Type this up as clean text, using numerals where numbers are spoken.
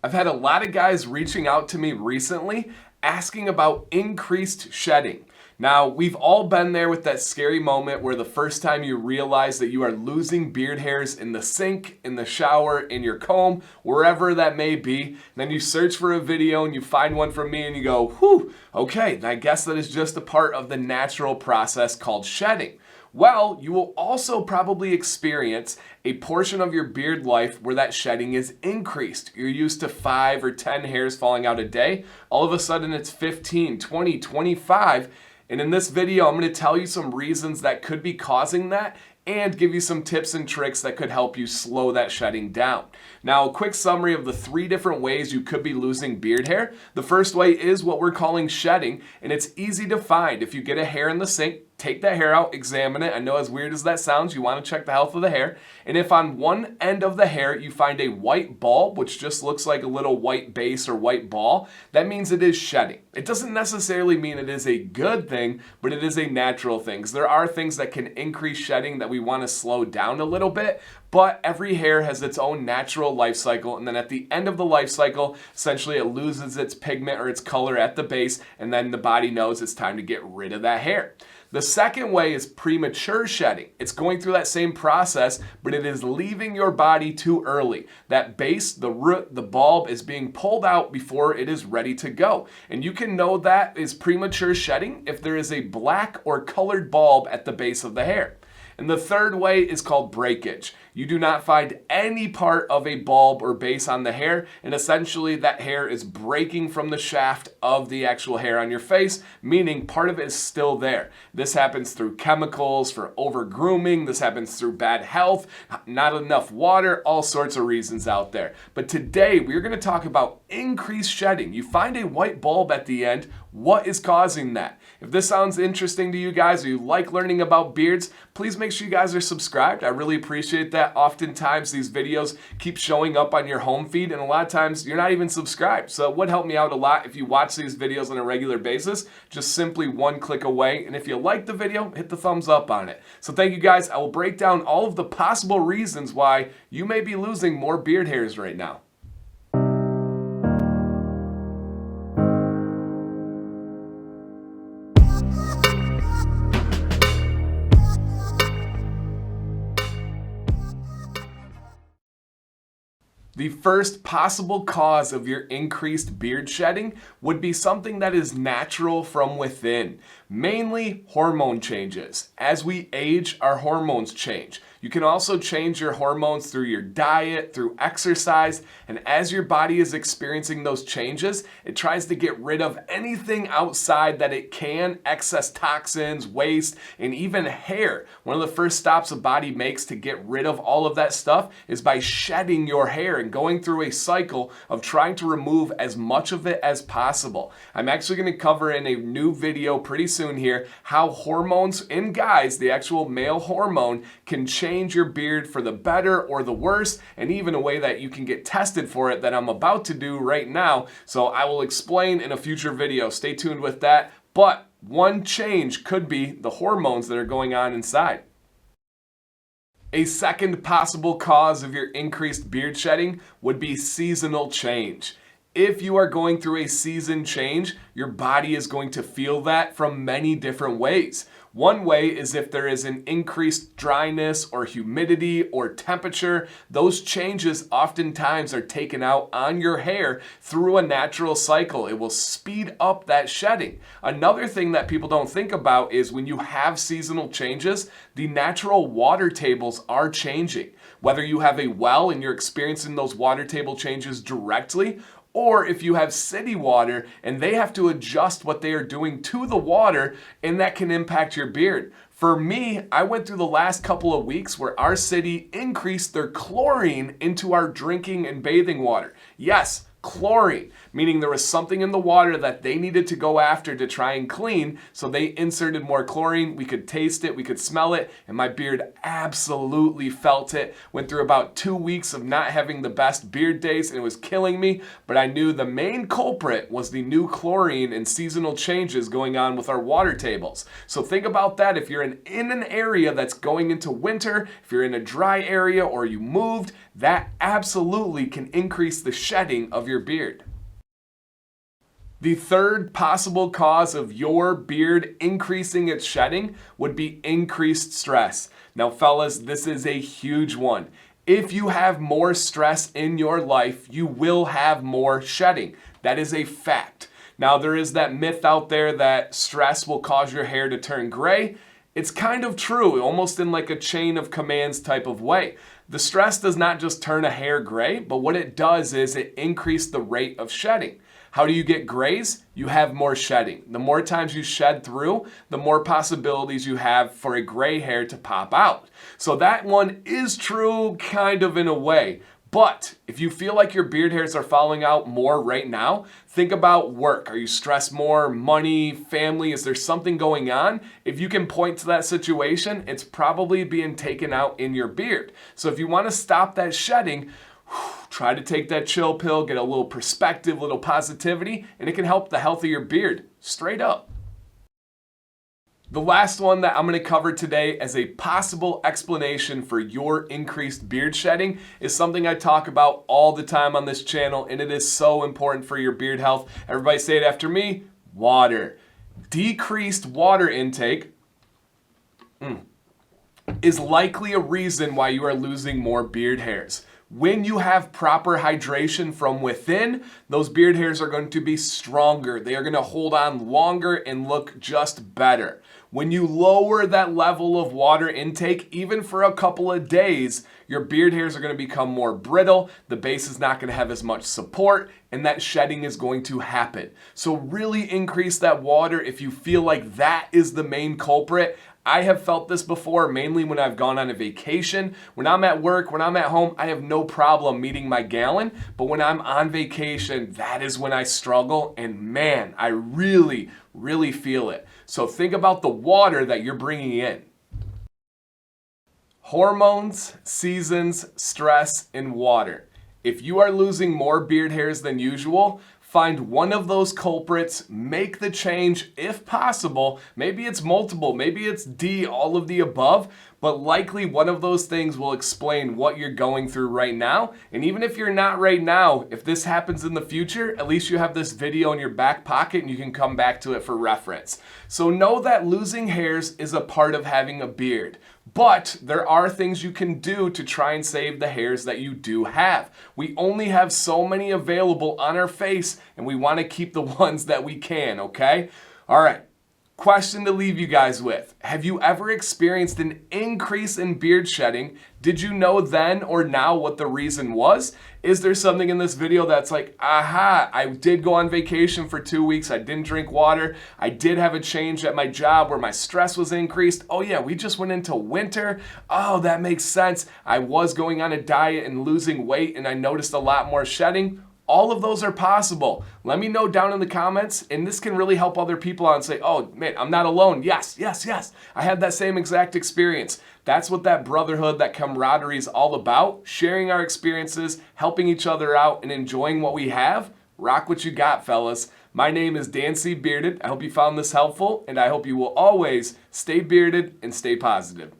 I've had a lot of guys reaching out to me recently asking about increased shedding. Now, we've all been there with that scary moment where the first time you realize that you are losing beard hairs in the sink, in the shower, in your comb, wherever that may be. And then you search for a video and you find one from me and you go, whew, okay, I guess that is just a part of the natural process called shedding. Well, you will also probably experience a portion of your beard life where that shedding is increased. You're used to 5 or 10 hairs falling out a day. All of a sudden it's 15, 20, 25. And in this video, I'm going to tell you some reasons that could be causing that and give you some tips and tricks that could help you slow that shedding down. Now, a quick summary of the 3 different ways you could be losing beard hair. The first way is what we're calling shedding, and it's easy to find. If you get a hair in the sink, take that hair out, examine it. I know, as weird as that sounds, you want to check the health of the hair. And if on one end of the hair you find a white bulb, which just looks like a little white base or white ball, that means it is shedding. It doesn't necessarily mean it is a good thing, but it is a natural thing. There are things that can increase shedding that we want to slow down a little bit, but every hair has its own natural life cycle, and then at the end of the life cycle, essentially it loses its pigment or its color at the base, and then the body knows it's time to get rid of that hair. The second way is premature shedding. It's going through that same process, but it is leaving your body too early. That base, the root, the bulb is being pulled out before it is ready to go. And you can know that is premature shedding if there is a black or colored bulb at the base of the hair. And the third way is called breakage. You do not find any part of a bulb or base on the hair, and essentially that hair is breaking from the shaft of the actual hair on your face, meaning part of it is still there. This happens through chemicals, for over grooming, this happens through bad health, not enough water, all sorts of reasons out there. But today we're going to talk about increased shedding. You find a white bulb at the end, what is causing that? If this sounds interesting to you guys or you like learning about beards, please make sure you guys are subscribed. I really appreciate that. Oftentimes these videos keep showing up on your home feed, and a lot of times you're not even subscribed. So it would help me out a lot if you watch these videos on a regular basis, just simply one click away. And if you like the video, hit the thumbs up on it. So thank you guys. I will break down all of the possible reasons why you may be losing more beard hairs right now. The first possible cause of your increased beard shedding would be something that is natural from within, mainly hormone changes. As we age, our hormones change. You can also change your hormones through your diet, through exercise, and as your body is experiencing those changes, it tries to get rid of anything outside that it can, excess toxins, waste, and even hair. One of the first stops a body makes to get rid of all of that stuff is by shedding your hair and going through a cycle of trying to remove as much of it as possible. I'm actually going to cover in a new video pretty soon here how hormones in guys, the actual male hormone, can change your beard for the better or the worse, and even a way that you can get tested for it that I'm about to do right now. So I will explain in a future video. Stay tuned with that. But one change could be the hormones that are going on inside. A second possible cause of your increased beard shedding would be seasonal change. If you are going through a season change, your body is going to feel that from many different ways. One way is if there is an increased dryness or humidity or temperature. Those changes oftentimes are taken out on your hair through a natural cycle. It will speed up that shedding. Another thing that people don't think about is when you have seasonal changes, the natural water tables are changing. Whether you have a well and you're experiencing those water table changes directly, or if you have city water and they have to adjust what they are doing to the water, and that can impact your beard. For me, I went through the last couple of weeks where our city increased their chlorine into our drinking and bathing water. Yes, chlorine, meaning there was something in the water that they needed to go after to try and clean, so they inserted more chlorine. We could taste it, we could smell it, and my beard absolutely felt it. Went through about 2 weeks of not having the best beard days, and it was killing me, but I knew the main culprit was the new chlorine and seasonal changes going on with our water tables. So think about that. If you're in an area that's going into winter, if you're in a dry area or you moved, that absolutely can increase the shedding of your beard. The third possible cause of your beard increasing its shedding would be increased stress. Now, fellas, this is a huge one. If you have more stress in your life, you will have more shedding. That is a fact. Now, there is that myth out there that stress will cause your hair to turn gray. It's kind of true, almost in like a chain of commands type of way. The stress does not just turn a hair gray, but what it does is it increases the rate of shedding. How do you get grays? You have more shedding. The more times you shed through, the more possibilities you have for a gray hair to pop out. So that one is true kind of in a way. But if you feel like your beard hairs are falling out more right now, think about work. Are you stressed more? Money, family? Is there something going on? If you can point to that situation, it's probably being taken out in your beard. So if you want to stop that shedding, try to take that chill pill, get a little perspective, a little positivity, and it can help the health of your beard, straight up. The last one that I'm going to cover today as a possible explanation for your increased beard shedding is something I talk about all the time on this channel, and it is so important for your beard health. Everybody say it after me, water. Decreased water intake is likely a reason why you are losing more beard hairs. When you have proper hydration from within, those beard hairs are going to be stronger. They are going to hold on longer and look just better. When you lower that level of water intake, even for a couple of days, your beard hairs are going to become more brittle, the base is not going to have as much support, and that shedding is going to happen. So really increase that water if you feel like that is the main culprit. I have felt this before, mainly when I've gone on a vacation. When I'm at work, when I'm at home, I have no problem meeting my gallon. But when I'm on vacation, that is when I struggle. And man, I really, really feel it. So think about the water that you're bringing in. Hormones, seasons, stress, and water. If you are losing more beard hairs than usual, find one of those culprits, make the change if possible. Maybe it's multiple, maybe it's D, all of the above, but likely one of those things will explain what you're going through right now. And even if you're not right now, if this happens in the future, at least you have this video in your back pocket and you can come back to it for reference. So know that losing hairs is a part of having a beard. But there are things you can do to try and save the hairs that you do have. We only have so many available on our face, and we want to keep the ones that we can, okay? All right. Question to leave you guys with. Have you ever experienced an increase in beard shedding? Did you know then or now what the reason was? Is there something in this video that's like, aha, I did go on vacation for 2 weeks, I didn't drink water, I did have a change at my job where my stress was increased. Oh yeah, we just went into winter. Oh, that makes sense. I was going on a diet and losing weight and I noticed a lot more shedding. All of those are possible. Let me know down in the comments, and this can really help other people out and say, oh man, I'm not alone. Yes, yes, yes. I had that same exact experience. That's what that brotherhood, that camaraderie is all about. Sharing our experiences, helping each other out, and enjoying what we have. Rock what you got, fellas. My name is DanCBearded. I hope you found this helpful, and I hope you will always stay bearded and stay positive.